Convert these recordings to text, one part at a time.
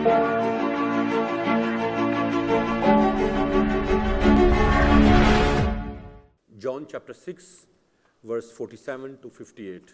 John chapter 6 verse 47 to 58.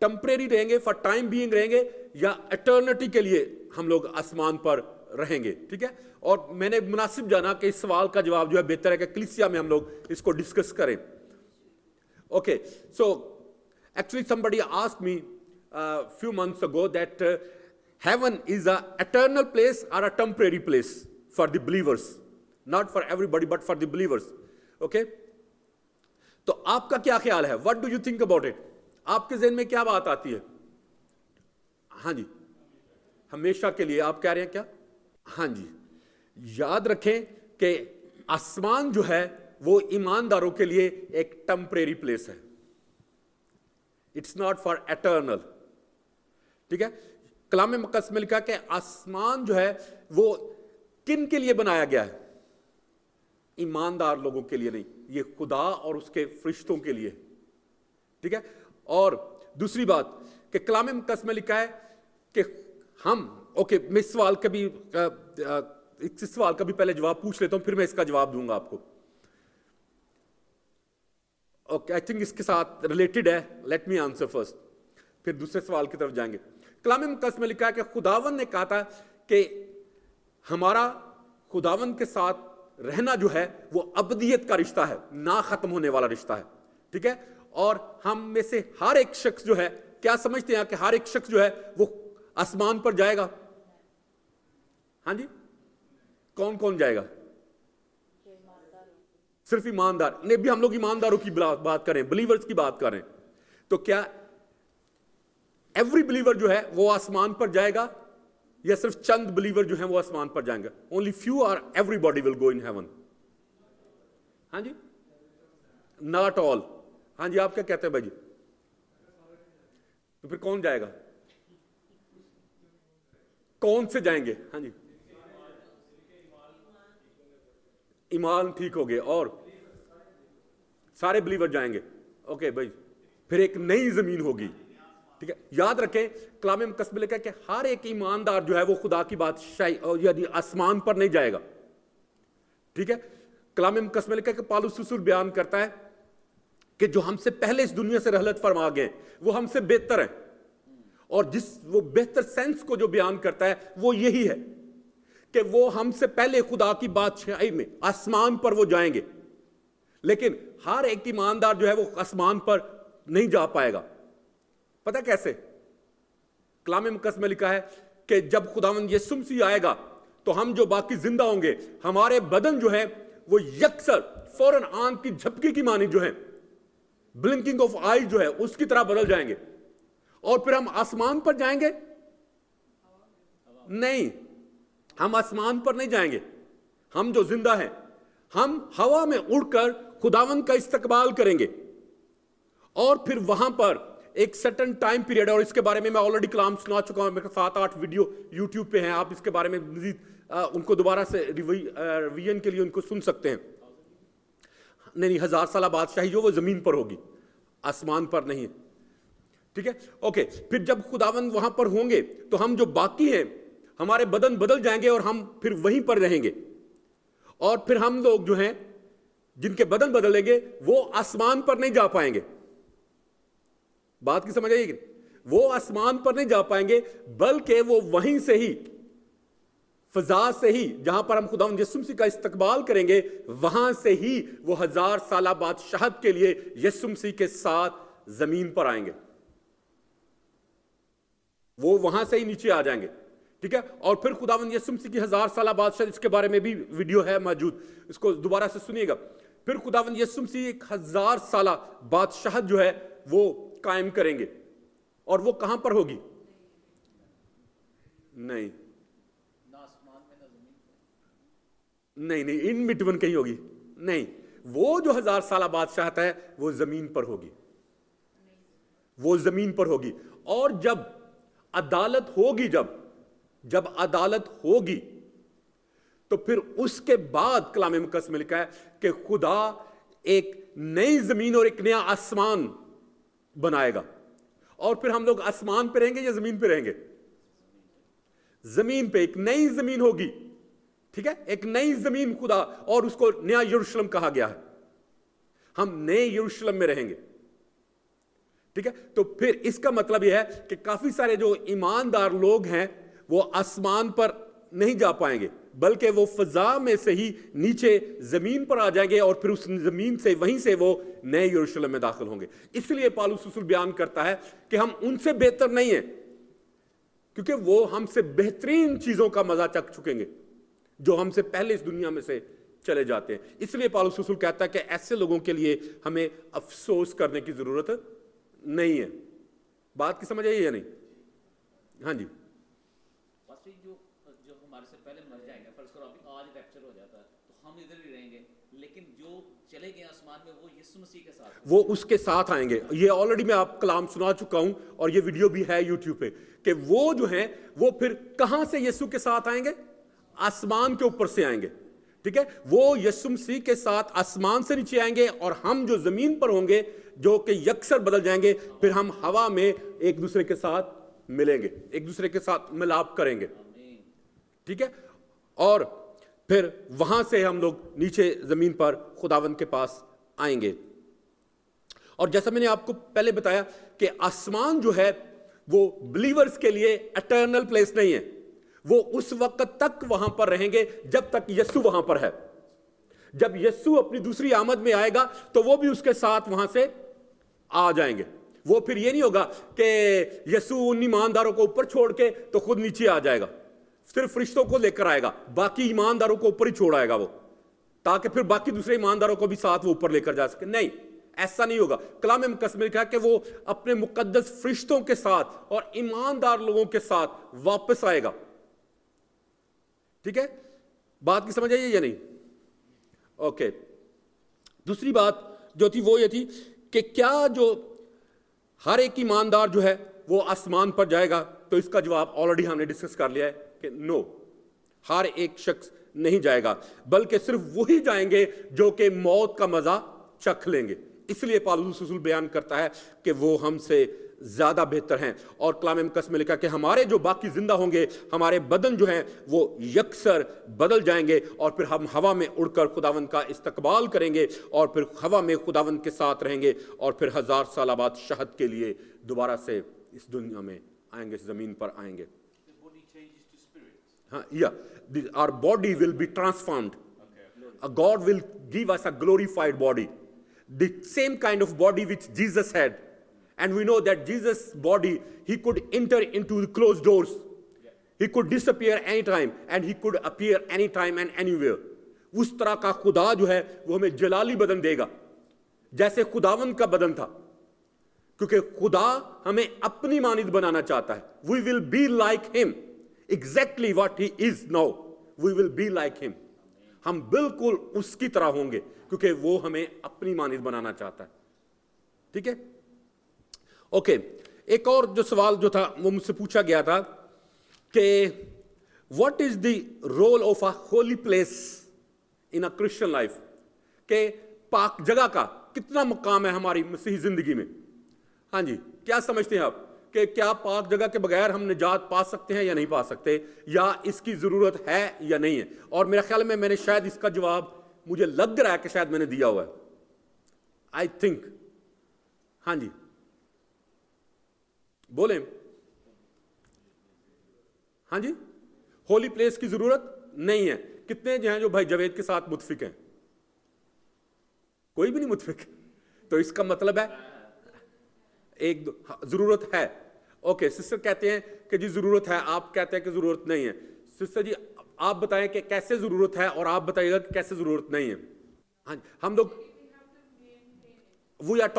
Temporary رہیں گے, for time being رہیں گے, یا اٹرنٹی کے لیے ہم لوگ آسمان پر رہیں گے. ٹھیک ہے, اور میں نے مناسب جانا کہ اس سوال کا جواب جو ہے بہتر ہے کہ کلیسیا میں ہم لوگ اس کو ڈسکس کریں. Okay, so actually somebody asked me few months ago that heaven is a eternal place or a temporary place for the believers, not for everybody but for the believers. Okay, تو آپ کا کیا خیال ہے؟ What do you think about it? آپ کے ذہن میں کیا بات آتی ہے؟ ہاں جی, ہمیشہ کے لیے. آپ کہہ رہے ہیں کیا؟ ہاں جی, یاد رکھیں کہ آسمان جو ہے وہ ایمانداروں کے لیے ایک ٹمپریری پلیس ہے. It's not for eternal. ٹھیک ہے, کلام مقدس میں لکھا کہ آسمان جو ہے وہ کن کے لیے بنایا گیا ہے؟ ایماندار لوگوں کے لیے نہیں, یہ خدا اور اس کے فرشتوں کے لیے. ٹھیک ہے, اور دوسری بات کہ کلام مقدس میں لکھا ہے کہ ہم, اوکے, میں اس سوال کا بھی پہلے جواب پوچھ لیتا ہوں, پھر میں اس کا جواب دوں گا آپ کو. اوکے, آئی تھنک اس کے ساتھ ریلیٹڈ ہے. لیٹ می آنسر فرسٹ, پھر دوسرے سوال کی طرف جائیں گے. کلام مقدس میں لکھا ہے کہ خداوند نے کہا تھا کہ ہمارا خداوند کے ساتھ رہنا جو ہے وہ ابدیت کا رشتہ ہے, نہ ختم ہونے والا رشتہ ہے. ٹھیک ہے, اور ہم میں سے ہر ایک شخص جو ہے, کیا سمجھتے ہیں کہ ہر ایک شخص جو ہے وہ آسمان پر جائے گا؟ ہاں جی, کون کون جائے گا؟ صرف ایماندار نہیں, بھی ہم لوگ ایمانداروں کی بات کریں, بلیورز کی بات کریں, تو کیا ایوری بلیور جو ہے وہ آسمان پر جائے گا, یا صرف چند بلیور جو ہیں وہ آسمان پر جائیں گے؟ اونلی فیو اور everybody will go in heaven. ہاں جی, ناٹ آل. ہاں جی, آپ کیا کہتے ہیں بھائی جی؟ تو پھر کون جائے گا؟ کون سے جائیں گے؟ ہاں جی, ایمان ٹھیک ہو گئے اور سارے بلیور جائیں گے. اوکے بھائی, پھر ایک نئی زمین ہوگی. ٹھیک ہے, یاد رکھیں کلام مقدس میں لکھا ہے کہ ہر ایک ایماندار جو ہے وہ خدا کی بادشاہی یعنی آسمان پر نہیں جائے گا. ٹھیک ہے, کلام مقدس میں لکھا ہے کہ پالوس رسول بیان کرتا ہے کہ جو ہم سے پہلے اس دنیا سے رحلت فرما گئے وہ ہم سے بہتر ہیں, اور وہ بہتر سینس کو جو بیان کرتا ہے وہ یہی ہے کہ وہ ہم سے پہلے خدا کی بادشاہی میں آسمان پر وہ جائیں گے, لیکن ہر ایک ایماندار جو ہے وہ آسمان پر نہیں جا پائے گا. پتہ کیسے؟ کلام مقدس میں لکھا ہے کہ جب خداوند یسوع مسیح آئے گا تو ہم جو باقی زندہ ہوں گے, ہمارے بدن جو ہے وہ یکسر فوراً آنکھ کی جھپکی کی مانی جو ہے, بلنکنگ آف آئی جو ہے اس کی طرح بدل جائیں گے, اور پھر ہم آسمان پر جائیں گے؟ نہیں, ہم آسمان پر نہیں جائیں گے. ہم جو زندہ ہیں ہم ہوا میں اڑ کر خداوند کا استقبال کریں گے, اور پھر وہاں پر ایک سرٹن ٹائم پیریڈ ہے, اور اس کے بارے میں آلریڈی کلام سنا چکا ہوں, میرے 7-8 ویڈیو یوٹیوب پہ ہیں, آپ اس کے بارے میں مزید ان کو دوبارہ سے ریویژن کے لیے ان کو سن سکتے ہیں. نہیں, 1000 سالہ بادشاہی جو وہ زمین پر ہوگی, آسمان پر نہیں. ٹھیک ہے, اوکے, پھر جب خداوند وہاں پر ہوں گے تو ہم جو باقی ہیں ہمارے بدن بدل جائیں گے اور ہم پھر وہیں پر رہیں گے, اور پھر ہم لوگ جو ہیں جن کے بدن بدلیں گے وہ آسمان پر نہیں جا پائیں گے. بات کی سمجھ آئیے گی؟ وہ آسمان پر نہیں جا پائیں گے, بلکہ وہ وہیں سے ہی, فضا سے ہی, جہاں پر ہم خداوند یسوع مسیح کا استقبال کریں گے, وہاں سے ہی وہ 1000 سالہ بادشاہت کے لیے یسوع مسیح کے ساتھ زمین پر آئیں گے. وہ وہاں سے ہی نیچے آ جائیں گے. ٹھیک ہے, اور پھر خداوند یسوع مسیح کی 1000 سالہ بادشاہت, اس کے بارے میں بھی ویڈیو ہے موجود, اس کو دوبارہ سے سنیے گا. پھر خداوند یسوع مسیح ایک 1000 سالہ بادشاہت جو ہے وہ قائم کریں گے, اور وہ کہاں پر ہوگی؟ نہیں نہیں, ان بٹوین کہیں ہوگی نہیں. وہ جو 1000 سالہ بادشاہت ہے وہ زمین پر ہوگی, وہ زمین پر ہوگی. اور جب عدالت ہوگی, جب عدالت ہوگی تو پھر اس کے بعد کلام مقدس میں لکھا ہے کہ خدا ایک نئی زمین اور ایک نیا آسمان بنائے گا, اور پھر ہم لوگ آسمان پہ رہیں گے یا زمین پہ رہیں گے؟ زمین پہ ایک نئی زمین ہوگی. ٹھیک ہے, ایک نئی زمین خدا, اور اس کو نیا یروشلم کہا گیا ہے. ہم نئے یروشلم میں رہیں گے. ٹھیک ہے. تو پھر اس کا مطلب یہ ہے کہ کافی سارے جو ایماندار لوگ ہیں وہ آسمان پر نہیں جا پائیں گے بلکہ وہ فضا میں سے ہی نیچے زمین پر آ جائیں گے اور پھر اس زمین سے وہیں سے وہ نئے یروشلم میں داخل ہوں گے. اس لیے پالوس رسول بیان کرتا ہے کہ ہم ان سے بہتر نہیں ہیں کیونکہ وہ ہم سے بہترین چیزوں کا مزہ چکھ چکیں گے جو ہم سے پہلے اس دنیا میں سے چلے جاتے ہیں. اس لیے پالوس رسول کہتا ہے کہ ایسے لوگوں کے لیے ہمیں افسوس کرنے کی ضرورت نہیں ہے. بات کی سمجھ آئی یا نہیں؟ ہاں جی. جو ہمارے سے پہلے مر جائیں گے، فرض کرو ابھی آج ریپچر ہو جاتا ہے تو ہم ادھر ہی رہیں گے، لیکن جو چلے گئے آسمان میں وہ یسوع مسیح کے ساتھ وہ اس کے ساتھ آئیں گے. یہ آلریڈی میں آپ کلام سنا چکا ہوں اور یہ ویڈیو بھی ہے یوٹیوب پہ کہ وہ جو ہیں وہ پھر کہاں سے یسوع کے ساتھ آئیں گے؟ آسمان کے اوپر سے آئیں گے. ٹھیک ہے. وہ یسوع مسیح کے ساتھ آسمان سے نیچے آئیں گے اور ہم جو زمین پر ہوں گے جو کہ یکسر بدل جائیں گے، پھر ہم ہوا میں ایک دوسرے کے ساتھ ملیں گے، ایک دوسرے کے ساتھ ملاپ کریں گے. ٹھیک ہے. اور پھر وہاں سے ہم لوگ نیچے زمین پر خداوند کے پاس آئیں گے. اور جیسا میں نے آپ کو پہلے بتایا کہ آسمان جو ہے وہ بلیورز کے لیے اٹرنل پلیس نہیں ہے. وہ اس وقت تک وہاں پر رہیں گے جب تک یسوع وہاں پر ہے. جب یسوع اپنی دوسری آمد میں آئے گا تو وہ بھی اس کے ساتھ وہاں سے آ جائیں گے. وہ پھر یہ نہیں ہوگا کہ یسوع ان ایمانداروں کو اوپر چھوڑ کے تو خود نیچے آ جائے گا، صرف فرشتوں کو لے کر آئے گا، باقی ایمانداروں کو اوپر ہی چھوڑ آئے گا وہ، تاکہ پھر باقی دوسرے ایمانداروں کو بھی ساتھ وہ اوپر لے کر جا سکے. نہیں، ایسا نہیں ہوگا. کلام مقدس میں لکھا ہے کہ وہ اپنے مقدس فرشتوں کے ساتھ اور ایماندار لوگوں کے ساتھ واپس آئے گا. ٹھیک ہے. بات کی سمجھ آئی یا نہیں؟ اوکے. دوسری بات جو تھی وہ یہ تھی کہ کیا جو ہر ایک ایماندار جو ہے وہ آسمان پر جائے گا؟ تو اس کا جواب آلریڈی ہم نے ڈسکس کر لیا ہے کہ نو، ہر ایک شخص نہیں جائے گا بلکہ صرف وہی جائیں گے جو کہ موت کا مزہ چکھ لیں گے. اس لیے پالوس رسول بیان کرتا ہے کہ وہ ہم سے زیادہ بہتر ہیں. اور کلام مقدس میں لکھا کہ ہمارے جو باقی زندہ ہوں گے، ہمارے بدن جو ہیں وہ یکسر بدل جائیں گے اور پھر ہم ہوا میں اڑ کر خداوند کا استقبال کریں گے اور پھر ہوا میں خداوند کے ساتھ رہیں گے اور پھر 1000 سال بعد شہد کے لیے دوبارہ سے اس دنیا میں آئیں گے، اس زمین پر آئیں گے. ہاں، our body will be transformed. God will give us a glorified body, the same kind of body which Jesus had. And we know that Jesus' body, he could enter into the closed doors. He could disappear anytime and he could appear anytime and anywhere. اس طرح کا خدا جو ہے وہ ہمیں جلالی بدن دے گا جیسے خداوند کا بدن تھا، کیونکہ خدا ہمیں اپنی مانند بنانا چاہتا ہے. We will be like him. Exactly what he is now. We will be like him. ہم بالکل اس کی طرح ہوں گے کیونکہ وہ ہمیں اپنی مانند بنانا چاہتا ہے. ٹھیک ہے. اوکے. ایک اور جو سوال جو تھا وہ مجھ سے پوچھا گیا تھا کہ what is the role of a holy place in a Christian life؟ کہ پاک جگہ کا کتنا مقام ہے ہماری مسیحی زندگی میں؟ ہاں جی، کیا سمجھتے ہیں آپ کہ کیا پاک جگہ کے بغیر ہم نجات پا سکتے ہیں یا نہیں پا سکتے، یا اس کی ضرورت ہے یا نہیں ہے؟ اور میرا خیال میں نے شاید اس کا جواب، مجھے لگ رہا ہے کہ شاید میں نے دیا ہوا ہے، آئی تھنک. ہاں جی بولیں. ہاں جی، ہولی پلیس کی ضرورت نہیں ہے. کتنے جو ہیں جو بھائی جاوید کے ساتھ متفق ہیں؟ کوئی بھی نہیں متفق. تو اس کا مطلب ہے ایک دو ضرورت ہے. اوکے. سسٹر کہتے ہیں کہ جی ضرورت ہے، آپ کہتے ہیں کہ ضرورت نہیں ہے. سسٹر جی آپ بتائیں کہ کیسے ضرورت ہے اور آپ بتائیے گا کہ کیسے ضرورت نہیں ہے. ہاں جی، ہم لوگ we are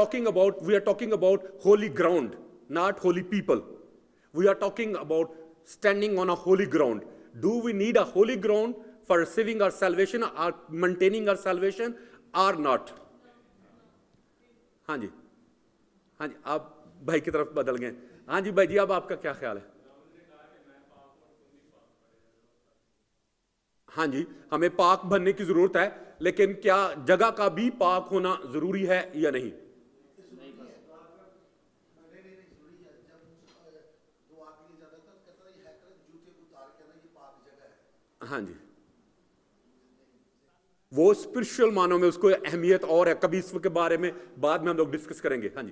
talking about holy ground, not holy people. We are talking about standing on a holy ground. Do we need a holy ground for receiving our salvation or maintaining our salvation or not? ہاں جی، ہاں جی، آپ بھائی کی طرف بدل گئے. ہاں جی بھائی جی، اب آپ کا کیا خیال ہے؟ ہاں جی، ہمیں پاک بننے کی ضرورت ہے، لیکن کیا جگہ کا بھی پاک ہونا ضروری ہے یا نہیں؟ ہاں جی، وہ اسپرچل معنوں میں اس کو اہمیت اور ہے. کبھی اس کے بارے میں بعد میں ہم لوگ ڈسکس کریں گے. ہاں جی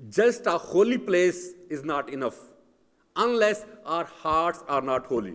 just a holy place is not enough unless our hearts are not holy.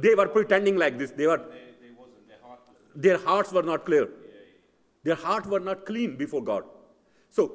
They were pretending like this. Their hearts were not clear. Their hearts were not clean before God. So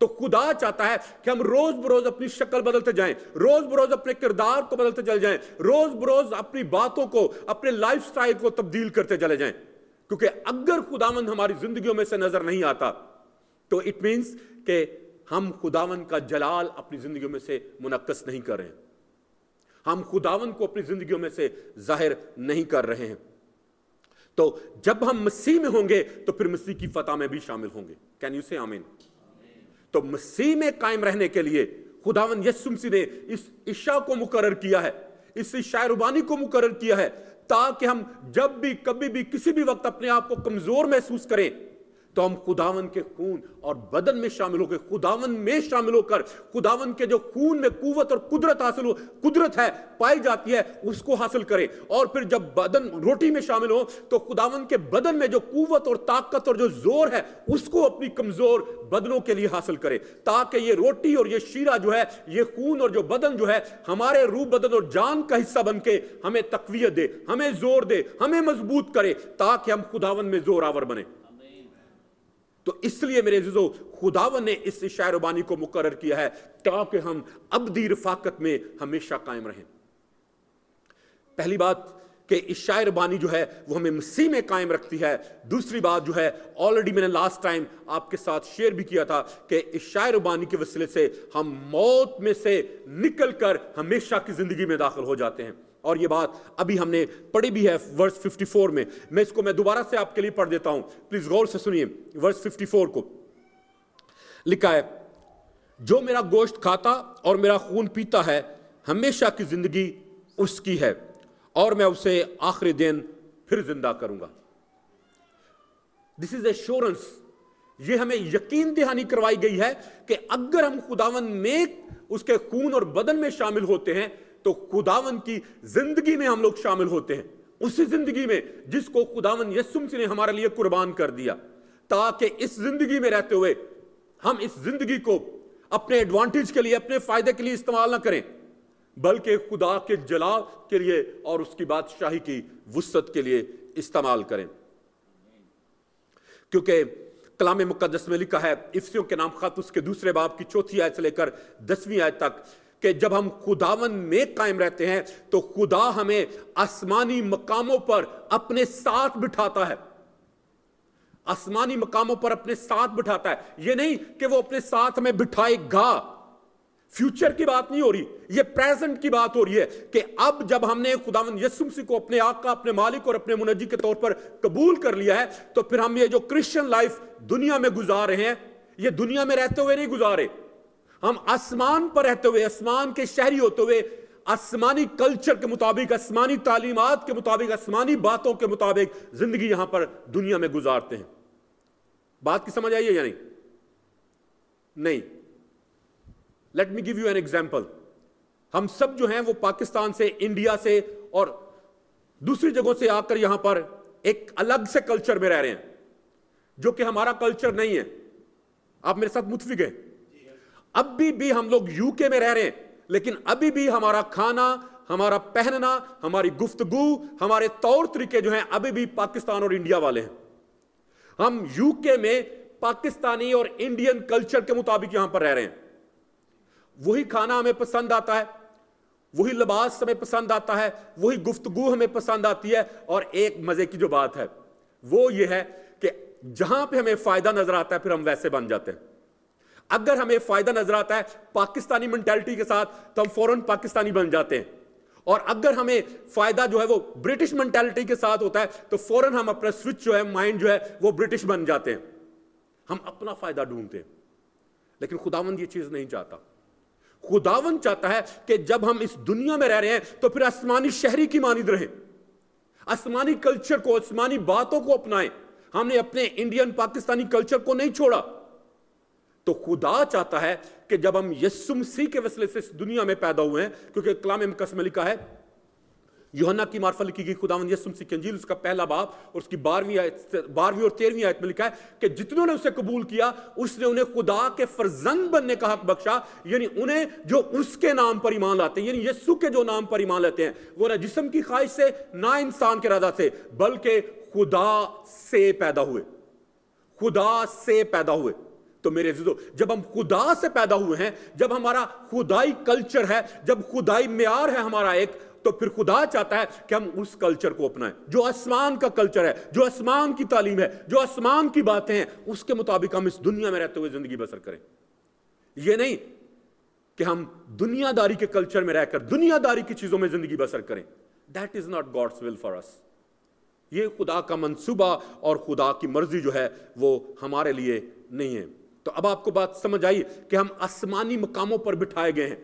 تو خدا چاہتا ہے کہ ہم روز بروز اپنی شکل بدلتے جائیں, روز بروز اپنے کردار کو بدلتے چلے جائیں, روز بروز اپنی باتوں کو, اپنے لائف سٹائل کو تبدیل کرتے چلے جائیں. کیونکہ اگر خداوند ہماری زندگیوں میں سے نظر نہیں آتا تو اٹ مینس کہ ہم خداوند کا جلال اپنی زندگیوں میں سے منعکس نہیں کر رہے ہیں, ہم خداوند کو اپنی زندگیوں میں سے ظاہر نہیں کر رہے ہیں. تو جب ہم مسیح میں ہوں گے تو پھر مسیح کی فتح میں بھی شامل ہوں گے. کین یو سے آمین؟ تو مسیح میں قائم رہنے کے لیے خداوند یسوع مسیح نے اس عشاء کو مقرر کیا ہے, اس عشاء ربانی کو مقرر کیا ہے, تاکہ ہم جب بھی کبھی بھی کسی بھی وقت اپنے آپ کو کمزور محسوس کریں تو ہم خداوند کے خون اور بدن میں شامل ہو کے, خداوند میں شامل ہو کر, خداوند کے جو خون میں قوت اور قدرت ہے پائی جاتی ہے, اس کو حاصل کریں. اور پھر جب بدن روٹی میں شامل ہو تو خداوند کے بدن میں جو قوت اور طاقت اور جو زور ہے اس کو اپنی کمزور بدنوں کے لیے حاصل کرے, تاکہ یہ روٹی اور یہ شیرہ جو ہے, یہ خون اور جو بدن جو ہے, ہمارے روح بدن اور جان کا حصہ بن کے ہمیں تقویت دے, ہمیں زور دے, ہمیں مضبوط کرے, تاکہ ہم خداوند میں زور آور بنے. تو اس لیے میرے عزیزو خداوند نے اس عشاء ربانی کو مقرر کیا ہے تاکہ ہم ابدی رفاقت میں ہمیشہ قائم رہیں. پہلی بات کہ عشاء ربانی جو ہے وہ ہمیں مسیح میں قائم رکھتی ہے. دوسری بات جو ہے, آلریڈی میں نے لاسٹ ٹائم آپ کے ساتھ شیئر بھی کیا تھا کہ عشاء ربانی کے وسیلے سے ہم موت میں سے نکل کر ہمیشہ کی زندگی میں داخل ہو جاتے ہیں. اور یہ بات ابھی ہم نے پڑھی بھی ہے ورس 54 میں. میں اس کو دوبارہ سے آپ کے لیے پڑھ دیتا ہوں, پلیز غور سے سنیے. ورس 54 کو لکھا ہے, جو میرا گوشت کھاتا اور میرا خون پیتا ہے ہمیشہ کی زندگی اس کی ہے, اور میں اسے آخری دن پھر زندہ کروں گا. دس از ایشورنس, یہ ہمیں یقین دہانی کروائی گئی ہے کہ اگر ہم خداوند میں اس کے خون اور بدن میں شامل ہوتے ہیں تو خداوند کی زندگی میں ہم لوگ شامل ہوتے ہیں, اسی زندگی میں جس کو خداوند یسوع مسیح نے ہمارے لیے قربان کر دیا, تاکہ اس زندگی میں رہتے ہوئے ہم اس زندگی کو اپنے ایڈوانٹیج کے لیے, اپنے فائدے کے لیے استعمال نہ کریں, بلکہ خدا کے جلال کے لیے اور اس کی بادشاہی کی وسعت کے لیے استعمال کریں. کیونکہ کلام مقدس میں لکھا ہے, افسیوں کے نام خط اس کے 2 باب کی 4 آیت سے لے کر 10 آیت تک, کہ جب ہم خداوند میں قائم رہتے ہیں تو خدا ہمیں آسمانی مقاموں پر اپنے ساتھ بٹھاتا ہے. آسمانی مقاموں پر اپنے ساتھ بٹھاتا ہے. یہ نہیں کہ وہ اپنے ساتھ ہمیں بٹھائے گا, فیوچر کی بات نہیں ہو رہی, یہ پریزنٹ کی بات ہو رہی ہے کہ اب جب ہم نے خداوند یسوع مسیح کو اپنے آقا, اپنے مالک اور اپنے منجی کے طور پر قبول کر لیا ہے, تو پھر ہم یہ جو کرسچن لائف دنیا میں گزار رہے ہیں, یہ دنیا میں رہتے ہوئے نہیں گزارے, ہم آسمان پر رہتے ہوئے, آسمان کے شہری ہوتے ہوئے, آسمانی کلچر کے مطابق, آسمانی تعلیمات کے مطابق, آسمانی باتوں کے مطابق زندگی یہاں پر دنیا میں گزارتے ہیں. بات کی سمجھ آئی ہے یا نہیں؟ نہیں. Let me give you an example. ہم سب جو ہیں وہ پاکستان سے, انڈیا سے اور دوسری جگہوں سے آ کر یہاں پر ایک الگ سے کلچر میں رہ رہے ہیں جو کہ ہمارا کلچر نہیں ہے. آپ میرے ساتھ متفق ہیں؟ ابھی بھی ہم لوگ یو کے میں رہ رہے ہیں, لیکن ابھی بھی ہمارا کھانا, ہمارا پہننا, ہماری گفتگو, ہمارے طور طریقے جو ہیں ابھی بھی پاکستان اور انڈیا والے ہیں. ہم یو کے میں پاکستانی اور انڈین کلچر کے مطابق یہاں پر رہ رہے ہیں. وہی کھانا ہمیں پسند آتا ہے, وہی لباس ہمیں پسند آتا ہے, وہی گفتگو ہمیں پسند آتی ہے. اور ایک مزے کی جو بات ہے وہ یہ ہے کہ جہاں پہ ہمیں فائدہ نظر آتا ہے پھر ہم ویسے بن جاتے ہیں. اگر ہمیں فائدہ نظر آتا ہے پاکستانی مینٹیلٹی کے ساتھ تو ہم فوراً پاکستانی بن جاتے ہیں, اور اگر ہمیں فائدہ جو ہے وہ برٹش مینٹیلٹی کے ساتھ ہوتا ہے تو فوراً ہم اپنا سوئچ جو ہے, مائنڈ جو ہے وہ برٹش بن جاتے ہیں. ہم اپنا فائدہ ڈھونڈتے ہیں, لیکن خداوند یہ چیز نہیں چاہتا. خداوند چاہتا ہے کہ جب ہم اس دنیا میں رہ رہے ہیں تو پھر آسمانی شہری کی مانند رہیں, آسمانی کلچر کو, آسمانی باتوں کو اپنائیں. ہم نے اپنے انڈین پاکستانی کلچر کو نہیں چھوڑا. تو خدا چاہتا ہے کہ جب ہم یسوع مسیح کے وسیلے سے اس دنیا میں پیدا ہوئے ہیں, کیونکہ کلام مقدس میں لکھا ہے, یوحنا کی معرفت لکھی گئی خداوند یسوع مسیح کی انجیل اس کا 1 باب اور اس کی 12ویں اور 13ویں آیت میں لکھا ہے کہ جتنوں نے اسے قبول کیا اس نے انہیں خدا کے فرزند بننے کا حق بخشا. یعنی انہیں جو اس کے نام پر ایمان لاتے ہیں, یعنی یسوع کے جو نام پر ایمان لیتے ہیں, وہ نہ جسم کی خواہش سے نہ انسان کے ارادہ سے بلکہ خدا سے پیدا ہوئے, خدا سے پیدا ہوئے. تو میرے عزیزو جب ہم خدا سے پیدا ہوئے ہیں, جب ہمارا خدائی کلچر ہے, جب خدائی معیار ہے ہمارا ایک, تو پھر خدا چاہتا ہے کہ ہم اس کلچر کو اپنائیں جو آسمان کا کلچر ہے, جو آسمان کی تعلیم ہے, جو آسمان کی باتیں ہیں, اس کے مطابق ہم اس دنیا میں رہتے ہوئے زندگی بسر کریں. یہ نہیں کہ ہم دنیا داری کے کلچر میں رہ کر دنیا داری کی چیزوں میں زندگی بسر کریں. That is not God's will for us. یہ خدا کا منصوبہ اور خدا کی مرضی جو ہے وہ ہمارے لیے نہیں ہے. تو اب آپ کو بات سمجھ آئی کہ ہم آسمانی مقاموں پر بٹھائے گئے ہیں,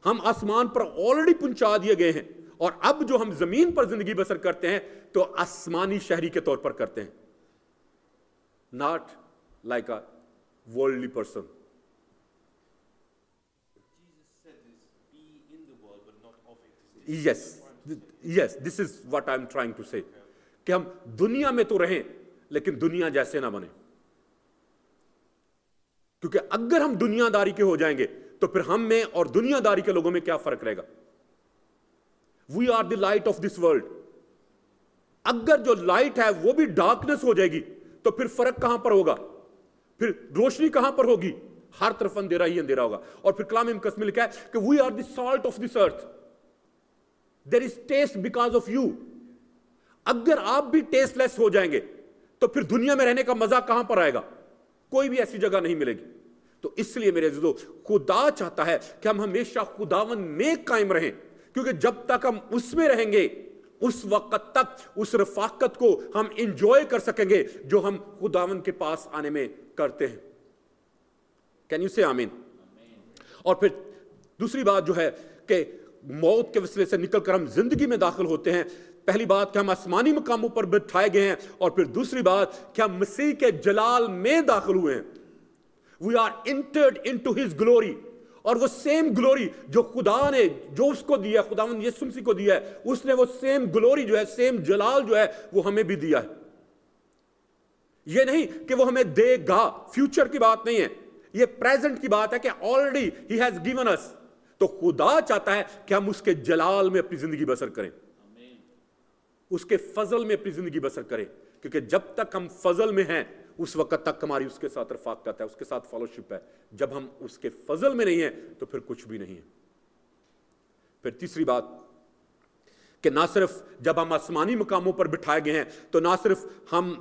ہم آسمان پر آلریڈی پہنچا دیے گئے ہیں, اور اب جو ہم زمین پر زندگی بسر کرتے ہیں تو آسمانی شہری کے طور پر کرتے ہیں, not like a worldly person. Yes, this is what I'm trying to say. کہ ہم دنیا میں تو رہیں لیکن دنیا جیسے نہ بنے, کیونکہ اگر ہم دنیا داری کے ہو جائیں گے تو پھر ہم میں اور دنیا داری کے لوگوں میں کیا فرق رہے گا. We are the light of this world. اگر جو لائٹ ہے وہ بھی ڈارکنس ہو جائے گی تو پھر فرق کہاں پر ہوگا, پھر روشنی کہاں پر ہوگی, ہر طرف اندھیرا ہی اندھیرا ہوگا. اور پھر کلام مقدس میں لکھا ہے کہ we are the salt of this earth. There is taste because of you. اگر آپ بھی ٹیسٹ لیس ہو جائیں گے تو پھر دنیا میں رہنے کا مزہ کہاں پر آئے گا, کوئی بھی ایسی جگہ نہیں ملے گی. تو اس لیے میرے عزیزو خدا چاہتا ہے کہ ہم ہمیشہ خداون میں قائم رہیں, کیونکہ جب تک ہم اس میں رہیں گے اس وقت تک اس رفاقت کو ہم انجوائے کر سکیں گے جو ہم خداون کے پاس آنے میں کرتے ہیں. کین یو سے آمین. اور پھر دوسری بات جو ہے کہ موت کے وسیلے سے نکل کر ہم زندگی میں داخل ہوتے ہیں. پہلی بات کہ ہم آسمانی مقاموں پر بٹھائے گئے ہیں, اور پھر دوسری بات کہ ہم مسیح کے جلال میں داخل ہوئے ہیں. We are entered into his glory. اور وہ سیم گلوری جو خدا نے جو اس کو دیا, خداوند یسوع مسیح کو دیا ہے, اس نے وہ سیم گلوری جو ہے, سیم جلال جو ہے وہ ہمیں بھی دیا ہے. یہ نہیں کہ وہ ہمیں دے گا, فیوچر کی بات نہیں ہے, یہ پریزنٹ کی بات ہے کہ already he has given us. تو خدا چاہتا ہے کہ ہم اس کے جلال میں اپنی زندگی بسر کریں, اس کے فضل میں اپنی زندگی بسر کریں, کیونکہ جب تک ہم فضل میں ہیں اس وقت تک ہماری اس کے ساتھ رفاقت ہے, اس کے ساتھ فیلوشپ ہے. جب ہم اس کے فضل میں نہیں ہیں تو پھر کچھ بھی نہیں ہے. پھر تیسری بات کہ نہ صرف جب ہم آسمانی مقاموں پر بٹھائے گئے ہیں تو نہ صرف ہم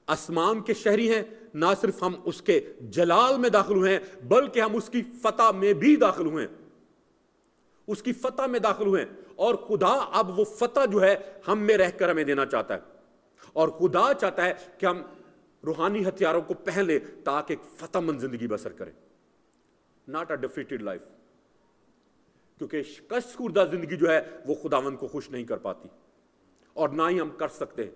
آسمان کے شہری ہیں, نہ صرف ہم اس کے جلال میں داخل ہوئے ہیں, بلکہ ہم اس کی فتح میں بھی داخل ہوئے ہیں, اس کی فتح میں داخل ہوئے ہیں. اور خدا اب وہ فتح جو ہے ہم میں رہ کر ہمیں دینا چاہتا ہے, اور خدا چاہتا ہے کہ ہم روحانی ہتھیاروں کو پہن لیں تاکہ ایک فتح مند زندگی بسر کریں, not a defeated life. کیونکہ شکست خوردہ زندگی جو ہے وہ خداوند کو خوش نہیں کر پاتی, اور نہ ہی ہم کر سکتے ہیں.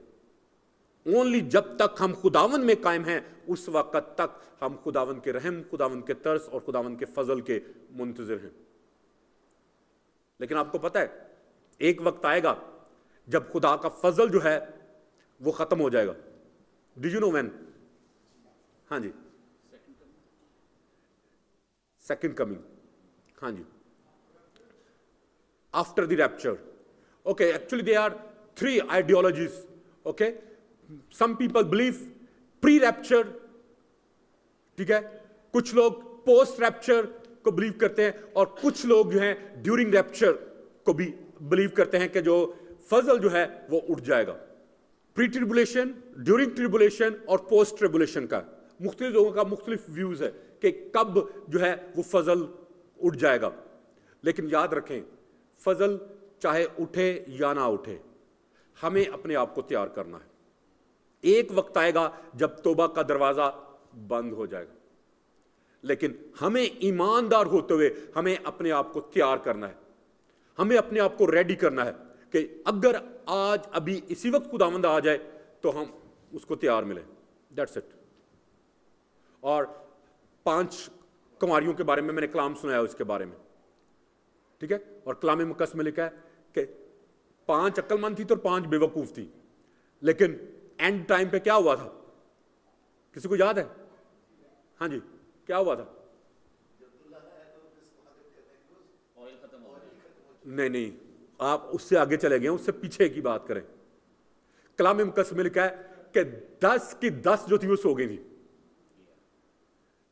اونلی جب تک ہم خداوند میں قائم ہیں اس وقت تک ہم خداوند کے رحم, خداوند کے ترس اور خداوند کے فضل کے منتظر ہیں. لیکن آپ کو پتہ ہے ایک وقت آئے گا جب خدا کا فضل جو ہے وہ ختم ہو جائے گا. Do you know when? ہاں جی, سیکنڈ کمنگ. ہاں جی, after the rapture. Okay, actually they are 3 ideologies. Okay, some people believe pre rapture, ٹھیک ہے, کچھ لوگ پوسٹ ریپچر کو بلیو کرتے ہیں, اور کچھ لوگ جو ہیں ڈیورنگ ریپچر کو بھی بلیو کرتے ہیں کہ جو فضل جو ہے وہ اٹھ جائے گا. پری ٹریبولیشن, ڈیورنگ ٹریبولیشن اور پوسٹ ٹریبولیشن کا مختلف لوگوں کا مختلف ویوز ہے کہ کب جو ہے وہ فضل اٹھ جائے گا. لیکن یاد رکھیں فضل چاہے اٹھے یا نہ اٹھے ہمیں اپنے آپ کو تیار کرنا ہے. ایک وقت آئے گا جب توبہ کا دروازہ بند ہو جائے گا, لیکن ہمیں ایماندار ہوتے ہوئے ہمیں اپنے آپ کو تیار کرنا ہے, ہمیں اپنے آپ کو ریڈی کرنا ہے کہ اگر آج ابھی اسی وقت خداوند آ جائے تو ہم اس کو تیار ملیں. That's it. اور 5 کنواریوں کے بارے میں نے کلام سنایا اس کے بارے میں, ٹھیک ہے, اور کلام مقدس میں لکھا ہے کہ 5 عقل مند تھی تو 5 بے وقوف تھی, لیکن اینڈ ٹائم پہ کیا ہوا تھا؟ کسی کو یاد ہے؟ ہاں جی, کیا ہوا تھا؟ نہیں, آپ اس سے آگے چلے گئے, اس سے پیچھے کی بات کریں. کلام مقدس میں لکھا ہے کہ 10 کی 10 جو تھی وہ سو گئی تھی.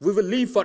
We will live for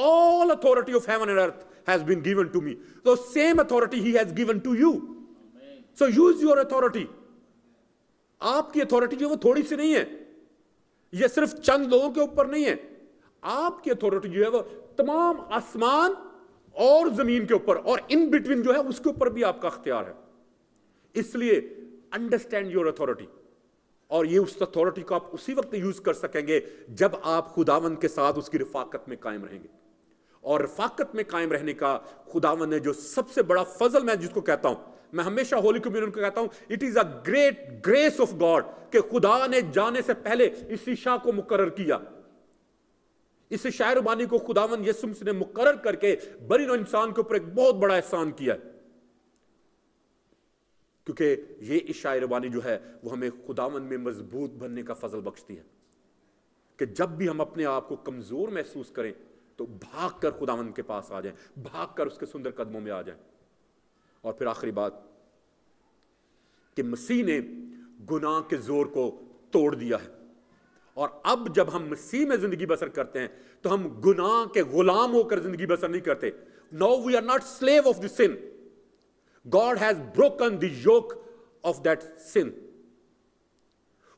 All authority of heaven and earth has been given to me. The same authority he has given to you. So use your authority. آپ کی اتھارٹی جو ہے وہ تھوڑی سی نہیں ہے, یہ صرف چند لوگوں کے اوپر نہیں ہے, آپ کی اتھارٹی جو ہے وہ تمام آسمان اور زمین کے اوپر اور ان بٹوین جو ہے اس کے اوپر بھی آپ کا اختیار ہے. اس لیے انڈرسٹینڈ یور اتھارٹی, اور یہ اس اتھارٹی کو آپ اسی وقت یوز کر سکیں گے جب آپ خداوند کے ساتھ اس کی رفاقت میں قائم رہیں گے. اور رفاقت میں قائم رہنے کا خداوند نے جو سب سے بڑا فضل, میں جس کو کہتا ہوں, میں ہمیشہ ہولی کمیونین کو کہتا ہوں, it is a great grace of God, کہ خدا نے جانے سے پہلے اس عشاء کو مقرر کیا. اس عشاء ربانی کو خداوند یسوع مسیح نے مقرر کر کے بنی نوع انسان کے اوپر ایک بہت بڑا احسان کیا ہے, کیونکہ یہ عشاء ربانی جو ہے وہ ہمیں خداوند میں مضبوط بننے کا فضل بخشتی ہے, کہ جب بھی ہم اپنے آپ کو کمزور محسوس کریں تو بھاگ کر خداوند کے پاس آ جائیں, بھاگ کر اس کے سندر قدموں میں آ جائیں. اور پھر آخری بات کہ مسیح نے گناہ کے زور کو توڑ دیا ہے, اور اب جب ہم مسیح میں زندگی بسر کرتے ہیں تو ہم گناہ کے غلام ہو کر زندگی بسر نہیں کرتے. Now we are not slave of the sin. God has broken the yoke of that sin.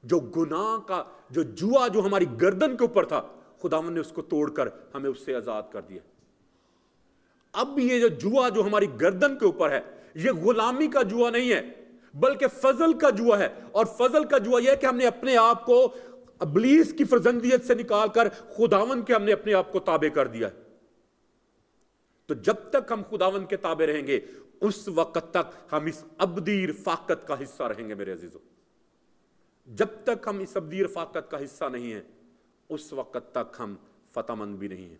جو گناہ کا جو جوا جو ہماری گردن کے اوپر تھا, خداوند نے اس کو توڑ کر ہمیں اس سے آزاد کر دیا. اب یہ جو جوا جو ہماری گردن کے اوپر ہے, یہ غلامی کا جوا نہیں ہے بلکہ فضل کا جوا ہے. اور فضل کا جوا یہ ہے کہ ہم نے اپنے آپ کو ابلیس کی فرزندیت سے نکال کر خداوند کے ہم نے اپنے آپ کو تابع کر دیا ہے. تو جب تک ہم خداوند کے تابع رہیں گے اس وقت تک ہم اس ابدی رفاقت کا حصہ رہیں گے میرے عزیزو. جب تک ہم اس ابدی رفاقت کا حصہ نہیں ہیں اس وقت تک ہم فتح مند بھی نہیں ہیں.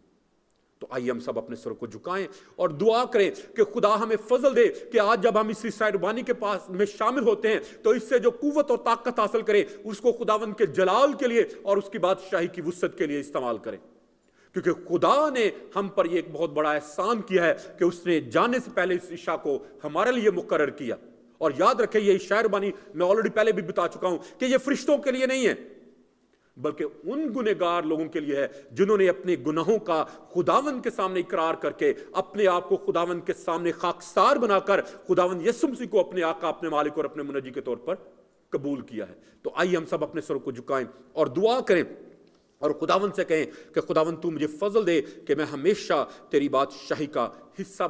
تو آئیے ہم سب اپنے سر کو جھکائیں اور دعا کریں کہ خدا ہمیں فضل دے کہ آج جب ہم اس عشاء ربانی کے پاس میں شامل ہوتے ہیں تو اس سے جو قوت اور طاقت حاصل کریں اس کو خداوند کے جلال کے لیے اور اس کی بادشاہی کی وسعت کے لیے استعمال کریں. کیونکہ خدا نے ہم پر یہ ایک بہت بڑا احسان کیا ہے کہ اس نے جانے سے پہلے اس عشاء کو ہمارے لیے مقرر کیا. اور یاد رکھیں یہ عشاء ربانی میں آلریڈی پہلے بھی بتا چکا ہوں کہ یہ فرشتوں کے لیے نہیں ہے بلکہ ان گنہگار لوگوں کے لیے ہے جنہوں نے اپنے گناہوں کا خداوند کے سامنے اقرار کر کے اپنے آپ کو خداوند کے سامنے خاکسار بنا کر خداوند یسوع مسیح کو اپنے آقا, اپنے مالک اور اپنے منجی کے طور پر قبول کیا ہے. تو آئیے ہم سب اپنے سروں کو جھکائیں اور دعا کریں اور خداوند سے کہیں کہ خداوند تو مجھے فضل دے کہ میں ہمیشہ تیری بادشاہی کا حصہ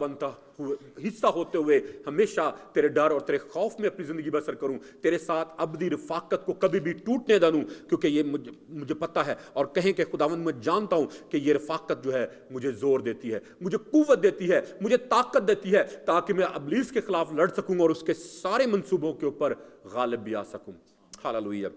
ہوتے ہوئے ہمیشہ تیرے ڈر اور تیرے خوف میں اپنی زندگی بسر کروں, تیرے ساتھ ابدی رفاقت کو کبھی بھی ٹوٹنے نہ دوں, کیونکہ یہ مجھے پتہ ہے. اور کہیں کہ خداوند میں جانتا ہوں کہ یہ رفاقت جو ہے مجھے زور دیتی ہے, مجھے قوت دیتی ہے, مجھے طاقت دیتی ہے تاکہ میں ابلیس کے خلاف لڑ سکوں اور اس کے سارے منصوبوں کے اوپر غالب بھی آ سکوں. ہاللویہ.